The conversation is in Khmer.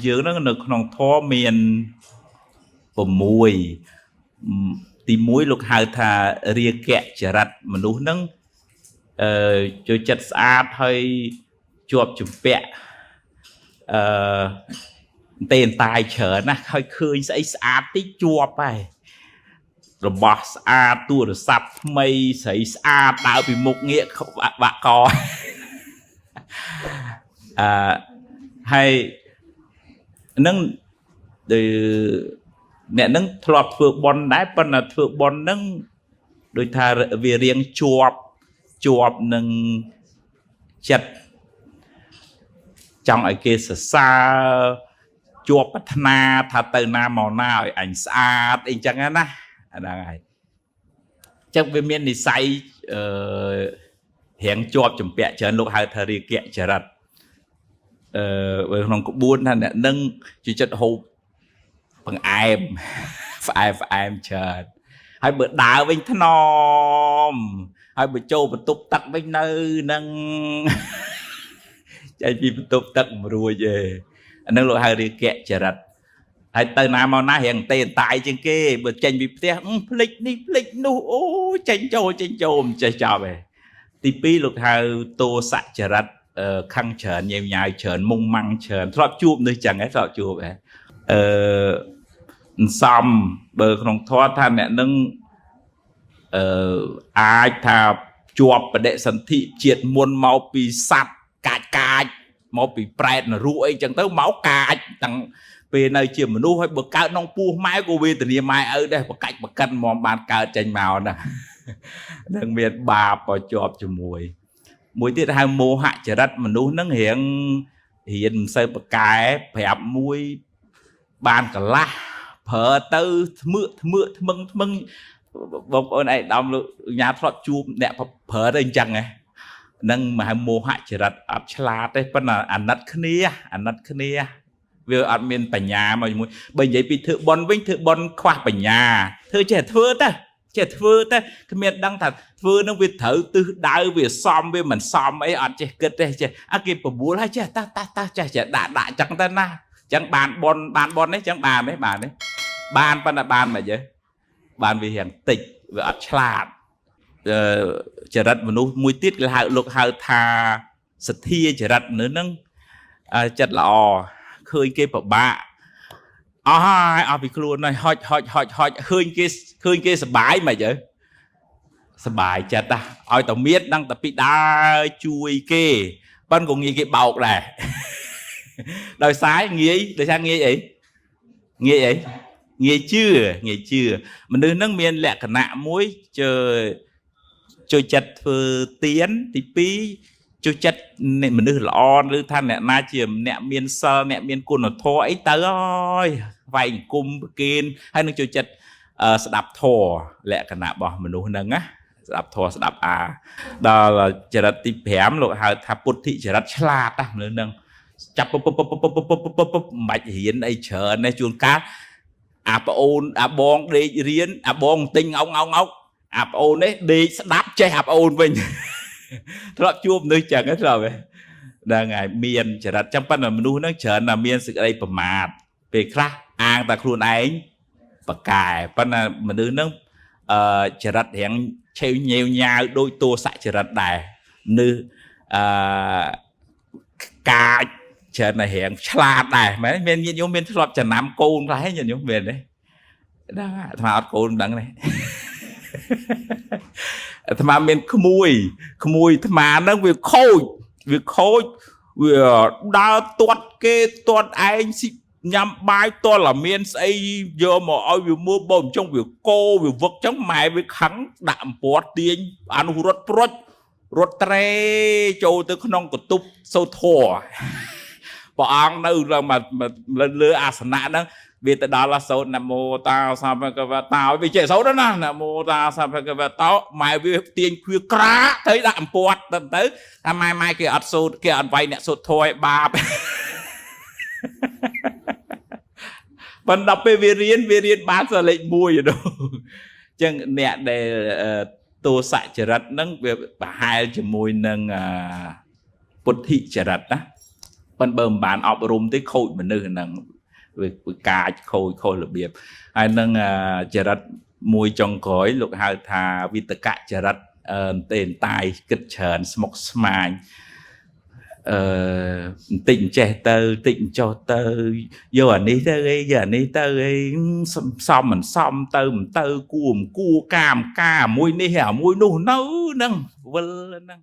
យើងហ្នឹងនៅក្នុងធម៌មាន6ទី1លោកហៅថារាគៈចរិតមនុស្សហ្នឹងចូលចិត្តស្អាតហើយជាប់ជំពាក់ទេនតាយច្រើនណាស់ហើយឃើញស្អីស្អាតតិចជាប់ហើយរបស់ស្អាតទូរស័ព្ទថ្មីស្រីស្អាតដើរពីមុខងាកបាក់កហើយនឹងអ្នកនឹងធ្លាប់ធ្វើបន់ដែរប៉ុន្តែធ្វើបន់នឹងដូចថាវារៀងជាប់នឹងចិត្តចង់ឲ្យគេសរសើរជាប់ប្រាថ្នាថាទៅណាមកណាឲ្យអញស្អាតអីចឹងណាហ្នឹងហើយចឹងវាមាននិស័យរៀងជាប់ចម្ពាក់ច្រើនលោកហៅថារាគៈចរិតក្នុងក្បួនថាអ្នកនឹងជាចិត្តហូបបង្អែមផ្អែមច្រើនហើយបើដើរវិញថ្នមហើយបើចូលបន្ទប់ទឹកវិញនៅនឹងចេញពីបន្ទប់ទឹកមិនរួចទេអានឹងលោកហៅរាគៈចរិតហើយទៅណាមកណារៀងទេតាយជាងគេបើចេញពីផ្ទះភ្លេចនេះភ្លេចនោះអូចេញចូលមិនចេះចប់ទេទី2លោកហៅទោសចរិតខឹងច្រើនញ៉ាំញ៉ាវច្រើនមុងម៉ាំងច្រើនធ្លាប់ជួបនេះចឹងហ៎ធ្លាប់ជួបហ៎សំបើក្នុងធម៌ថាអ្នកនឹងអាចថាជាប់បដិសន្ធិជាតិមុនមកពីសัตว์កាចមកពីប្រែតនរកអីចឹងទៅមកកាចទាំងពេលនៅជាមនុស្សហើយបើកើតក្នុងពោះម៉ែក៏វេទនាម៉ែឪដែរបកាច់បកិនមកបានកើតចេញមកណានឹងមានបាបក៏ជាប់ជាមួយមួយទៀតហៅមោហចរិតមនុស្សហ្នឹងរៀនមិនសូវប្រកែប្រាប់មួយបានកន្លះប្រើទៅធ្មឹកបងប្អូនឯកឧត្តមលោកញ៉ាធ្លាប់ជួបអ្នកប្រើទៅអញ្ចឹងហ្នឹងមកហៅមោហចរិតអត់ឆ្លាតទេប៉ុន្តែអាណិតគ្នាវាអត់មានបញ្ញាមកជាមួយបើនិយាយពីធ្វើបន់វិញធ្វើបន់ខ្វះបញ្ញាធ្វើចេះធ្វើទៅគ្មានដឹងថាធ្វើនឹងវាត្រូវទិសដៅវាសមវាមិនសមអីអត់ចេះគិតទេចេះគេបបួលហើយចេះតះចេះដាក់ចឹងទៅណាចឹងបានបន់នេះចឹងបានទេបានប៉ុន្តែបានមិនទេបានវារៀងតិចវាអត់ឆ្លាតចរិតមនុស្សមួយទៀតគេលោកហៅថាសទ្ធាចរិតនៅនឹងចិត្តល្អឃើញគេពិបាកអស់ហើយអស់ពីខ្លួនហើយហុចឃើញគេសុបាយមិនអីសុបាយចិត្តឲ្យតែមានដឹងតែពីដើរជួយគេប៉ុន្តែក៏ងាយគេបោកដែរដោយសារងាយអីងាយជឿមនុស្សនឹងមានលក្ខណៈមួយចូលចិត្តធ្វើទៀនទី2ចូលចិត្តមនុស្សល្អឬថាអ្នកណាជាអ្នកមានសិលអ្នកមានគុណធម៌អីទៅហើយវាយអង្គមប្រគេនហើយនឹងចូលចិត្តស្ដាប់ធម៌លក្ខណៈរបស់មនុស្សហ្នឹងណាស្ដាប់ធម៌ស្ដាប់ដល់ចរិតទី5លោកហៅថាពុទ្ធិចរិតឆ្លាតណាមនុស្សហ្នឹងចាប់ពុមិនបាច់រៀនអីច្រើនទេជួនកាលអាប្អូនអាបងដេករៀនអាបងទិញអោកអាប្អូននេះដេកស្ដាប់ចេះអាប្អូនវិញធ្លាប់ជួបមនុស្សចឹងធ្លាប់ហ្នឹងហើយមានចរិតចាំប៉ុន្តែមនុស្សហ្នឹងច្រើនតែមានសេចក្តីប្រមាទពេលខ្លះអាងតែខ្លួនឯងបកែប៉ុន្តែមនុស្សហ្នឹងចរិតរៀងឆេវញ៉ាវញ៉ាវដូចទោសចរិតដែរមនុស្សកាចច្រើនតែរៀងឆ្លាតដែរមែនមានញាតិញោមមានធ្លាប់ចំណាំកូនខ្លះញាតិញោមមានទេហ្នឹងអាត្មាអត់កូនមិនដឹងទេអាត្មាមានក្មួយអាត្មាហ្នឹងវាខូចវាដើរទាត់គេទាត់ឯងញ៉ាំបាយទាល់តែមានស្អីយកមកឲ្យវាមើលបើមិនចង់វាកោវាវឹកចឹងម៉ែវាខឹងដាក់អំពាត់ទាញអានោះរត់ប្រុចរត់ត្រេចូលទៅក្នុងកន្ទប់សូត្រធម៌ព្រះអង្គនៅលើអាសនៈហ្នឹងវាទៅដល់សូត្រនមោតាសព្ភគវតោវាចេះសូត្រណានមោតាសព្ភគវតោម៉ែវាទាញឃ្វាក្រាទៅដាក់អំពាត់ទៅថាម៉ែគេអត់សូត្រគេអត់វាយអ្នកសូត្រធម៌ឲ្យបាបប៉ុន្តែពេលវារៀនបានសលេខ1អញ្ចឹងអ្នកដែលទោសចរិតហ្នឹងវាប្រហែលជាមួយនឹងពុទ្ធិចរិតណា bần bơm bàn ọp rùm tới khôi mà nữ nâng với cá khôi là biếp ai nâng chả rạch mùi trong khói lục hai thà vì tất cả chả rạch tên tài kích trần smok smile tịnh trẻ tơ tịnh cho tơ giờ anh ấy tơ ấy giờ anh ấy tơ ấy xong mình xong tơ mình tơ cuồng cua cam ca mùi ní hả mùi nụ nấu nâng vâng nâng